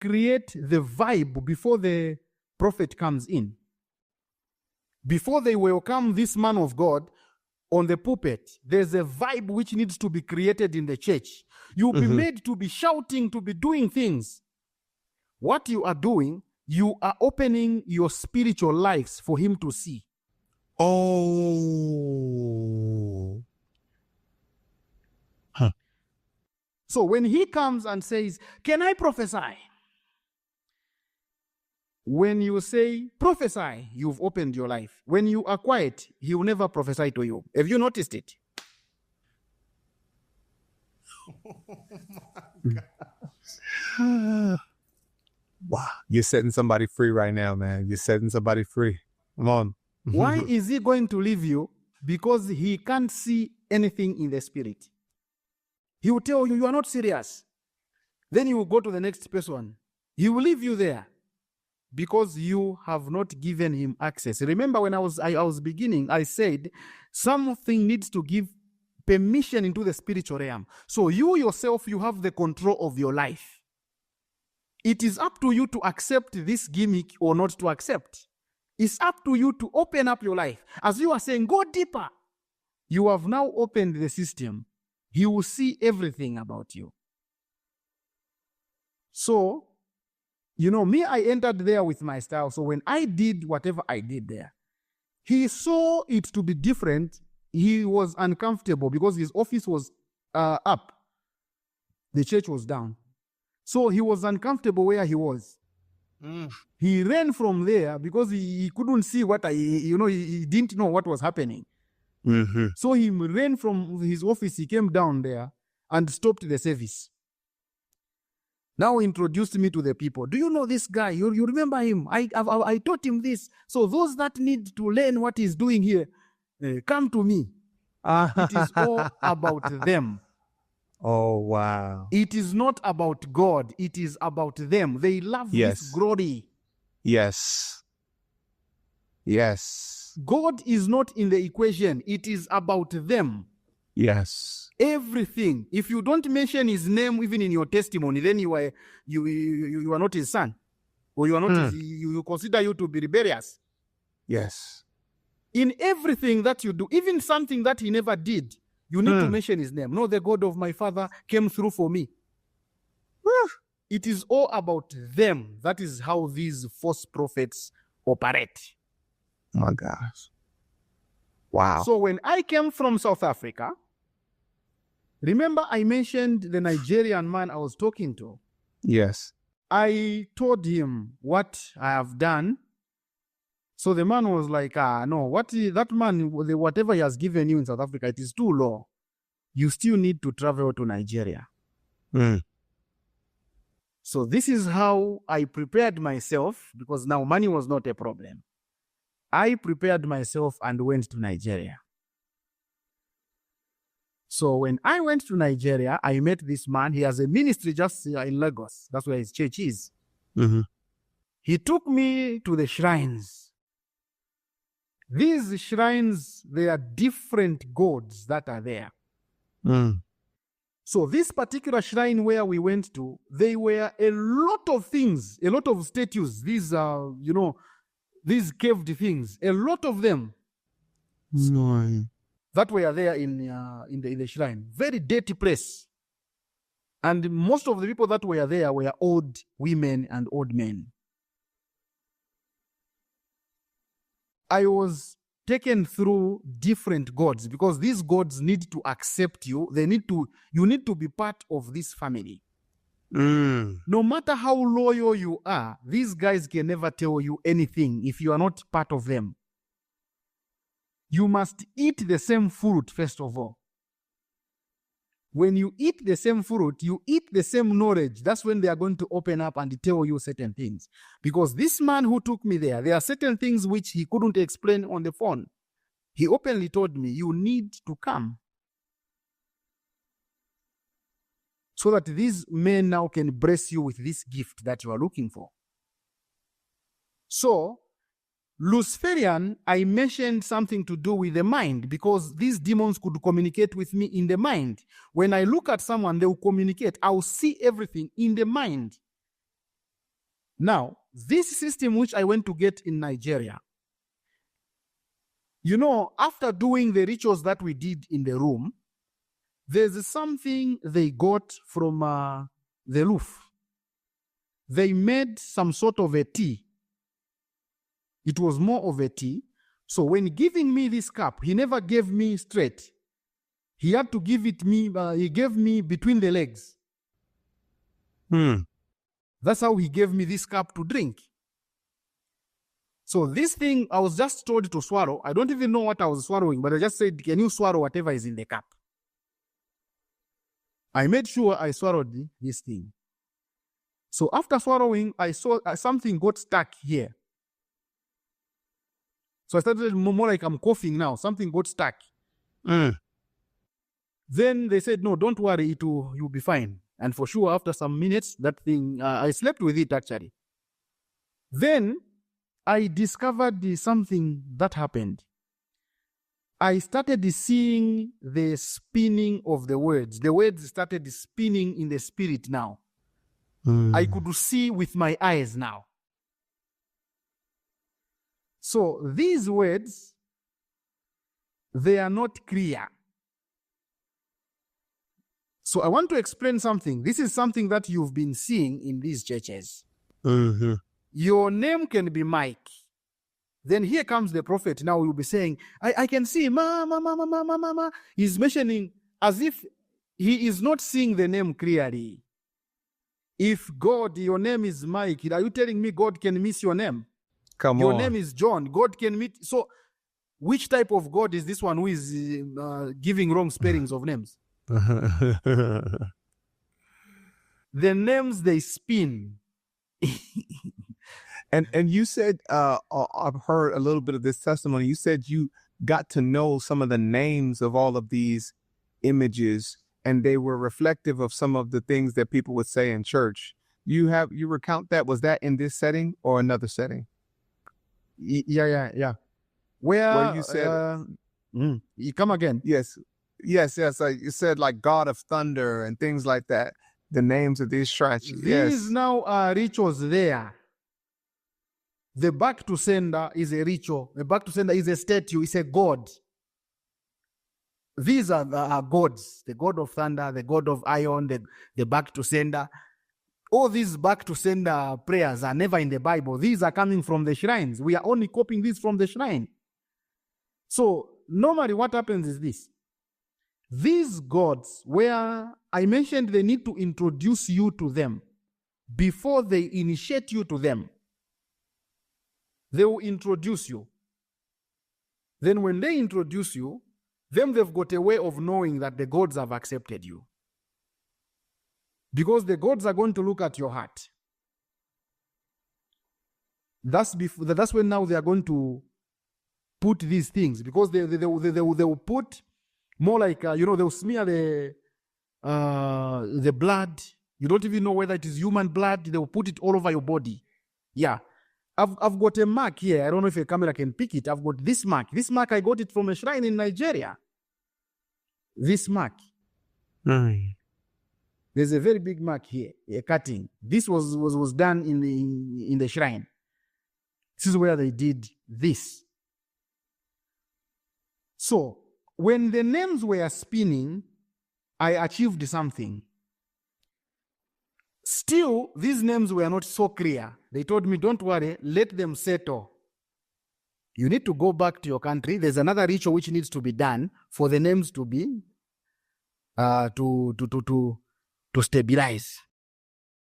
create the vibe before the prophet comes in. Before they welcome this man of God on the pulpit, there's a vibe which needs to be created in the church. You'll be made to be shouting, to be doing things. What you are doing, you are opening your spiritual lives for him to see. Oh. Huh. So when he comes and says, can I prophesy? When you say prophesy, you've opened your life. When you are quiet, he will never prophesy to you. Have you noticed it? Oh my God. Wow. You're setting somebody free right now, man. You're setting somebody free. Come on. Why is he going to leave you? Because he can't see anything in the spirit. He will tell you, you are not serious. Then you will go to the next person. He will leave you there because you have not given him access. Remember when I was beginning, I said something needs to give permission into the spiritual realm. So you yourself, you have the control of your life. It is up to you to accept this gimmick or not to accept. It's up to you to open up your life. As you are saying, go deeper. You have now opened the system. He will see everything about you. So, you know, me, I entered there with my style. So when I did whatever I did there, he saw it to be different. He was uncomfortable because his office was up. The church was down. So he was uncomfortable where he was. He ran from there because he couldn't see what he didn't know what was happening. So he ran from his office, he came down there and stopped the service. Now he introduced me to the people. Do you know this guy? You remember him? I taught him this. So those that need to learn what he's doing here, come to me. It is all about them. Oh, wow. It is not about God. It is about them. They love this glory. Yes. Yes. God is not in the equation. It is about them. Yes. Everything. If you don't mention his name even in your testimony, then you are not his son. Or you are not you consider you to be rebellious. Yes. In everything that you do, even something that he never did, you need to mention his name. No, the God of my father came through for me. It is all about them. That is how these false prophets operate. Oh my gosh. Wow. So when I came from South Africa, remember I mentioned the Nigerian man I was talking to? Yes. I told him what I have done. So the man was like, no, that man, whatever he has given you in South Africa, it is too low. You still need to travel to Nigeria. So this is how I prepared myself, because now money was not a problem. I prepared myself and went to Nigeria. So when I went to Nigeria, I met this man. He has a ministry just in Lagos. That's where his church is. He took me to the shrines. These shrines, they are different gods that are there. So this particular shrine where we went to, they were a lot of things, a lot of statues. These are, these caved things, a lot of them that were there in the shrine. Very dirty place. And most of the people that were there were old women and old men. I was taken through different gods because these gods need to accept you. You need to be part of this family. No matter how loyal you are, these guys can never tell you anything if you are not part of them. You must eat the same fruit, first of all. When you eat the same fruit, you eat the same knowledge. That's when they are going to open up and tell you certain things. Because this man who took me there are certain things which he couldn't explain on the phone. He openly told me, you need to come. So that these men now can bless you with this gift that you are looking for. So, Luciferian, I mentioned something to do with the mind because these demons could communicate with me in the mind. When I look at someone, they will communicate. I will see everything in the mind. Now, this system which I went to get in Nigeria, after doing the rituals that we did in the room, there's something they got from the roof. They made some sort of a tea. It was more of a tea. So when giving me this cup, he never gave me straight. He had to give it me, he gave me between the legs. That's how he gave me this cup to drink. So this thing, I was just told to swallow. I don't even know what I was swallowing, but I just said, can you swallow whatever is in the cup? I made sure I swallowed this thing. So after swallowing, I saw something got stuck here. So I started more like I'm coughing now. Something got stuck. Then they said, no, don't worry, you'll be fine. And for sure, after some minutes, that thing, I slept with it actually. Then I discovered something that happened. I started seeing the spinning of the words. The words started spinning in the spirit now. I could see with my eyes now. So these words, they are not clear. So I want to explain something. This is something that you've been seeing in these churches. Your name can be Mike. Then here comes the prophet. Now you'll be saying, I can see, ma. He's mentioning as if he is not seeing the name clearly. If God, your name is Mike, are you telling me God can miss your name? Come Your on. name is John. God can meet. So which type of God is this one who is giving wrong spellings of names? The names, they spin. And you said, I've heard a little bit of this testimony. You said you got to know some of the names of all of these images, and they were reflective of some of the things that people would say in church. You recount that. Was that in this setting or another setting? Yeah. Where you said you come again? Yes. Like you said, like God of Thunder and things like that. The names of these shrines. These now are rituals there. The back to sender is a ritual. The back to sender is a statue. It's a god. These are gods. The god of thunder, the god of iron, the back to sender. All these back to sender prayers are never in the Bible. These are coming from the shrines. We are only copying this from the shrine. So normally what happens is this. These gods, where I mentioned they need to introduce you to them before they initiate you to them. They will introduce you. Then when they introduce you, then they've got a way of knowing that the gods have accepted you. Because the gods are going to look at your heart. That's when now they are going to put these things. Because they will put more like, they'll smear the blood. You don't even know whether it is human blood. They will put it all over your body. Yeah. I've got a mark here. I don't know if a camera can pick it. I've got this mark. This mark, I got it from a shrine in Nigeria. This mark. There's a very big mark here, a cutting. This was done in the shrine. This is where they did this. So, when the names were spinning, I achieved something. Still, these names were not so clear. They told me, don't worry, let them settle. You need to go back to your country. There's another ritual which needs to be done for the names to be, to stabilize.